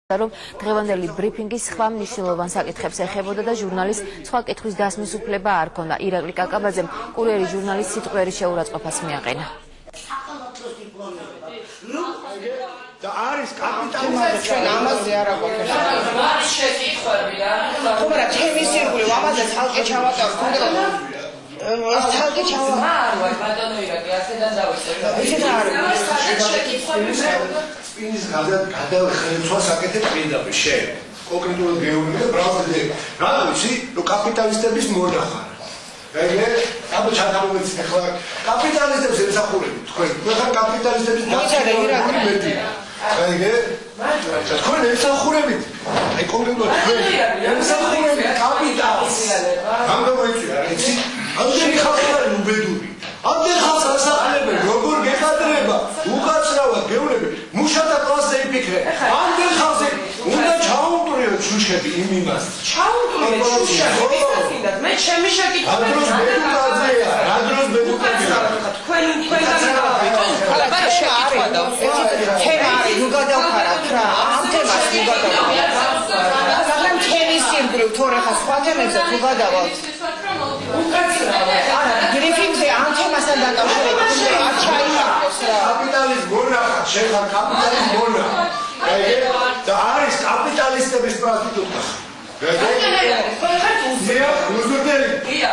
რომ დღევანდელი ბრიფინგი სხვა მნიშვნელოვან საკითხებს ეხებოდა და ჟურნალის სხვა კითხვის დასმის უფლება არ ჰქონდა. ირაკლი კაკაბაძემ კურიერი ჟურნალის სიტყვიერი შეურაცხყოფას მიაყენა. და არის კაპიტალიზმი ჩვენ ამაზე არ აგვაქვს. რაც შეკითხვებია. თუმცა ჩემი სირგული ამაზე თალკე ჩავატარებ. თალკე ჩავატარებ. ბატონო ირაკლი, ასედან დავიწერე. ისეთ არ არის. სპინის გადავხელცვა საკეთებ პირდაპირ შენ. კონკრეტულად გეუბნები და ბრალდე. რა ვიცი, რომ კაპიტალისტების მონახარ. აბა ჩათამობეთ ახლა კაპიტალისტებს ემსახურებით თქვენ. თქვენ კაპიტალისტების მოიცადე ირაკლი მეტი. თქვენ ემსახურებით. აი კონკრეტულად თქვენ ემსახურებით კაპიტალს. რამდა მოიწვია რა იცი? ამდენი ხალხი არის უბედური. ამდენი ხალხს ასახლებენ, როგორ გეხადრება, უკაცრავად გეუბნები, მუშათა კლასზე იფიქრე. ამდენ ხალხზე უნდა ჩაუნტვრიოთ შუშები იმ იმას. ჩაუნტვრიოთ შუშები, ვისწინდათ, მე ჩემი შეკითხვა. რა დროს ბედუკაძეა, რა დროს ბედუკაძეა. თქვენ ახლა შეკითხვა და თემა არის, ნუ გადავხარათ რა, ამ თემას ნუ გადავხარათ. ახლა ჩემი სირგული თორე ხა სხვა თემებზე თუ გადავალთ. არა, ბრიფინგზე ამ თემასთან დაკავშირებით არ ჩაიმარხოს რა. კაპიტალიზმი მონახა, შეხარ კაპიტალიზმი მონახა. და არის კაპიტალისტების პროსტიტუტა. რა? მე უზურდელი. ია.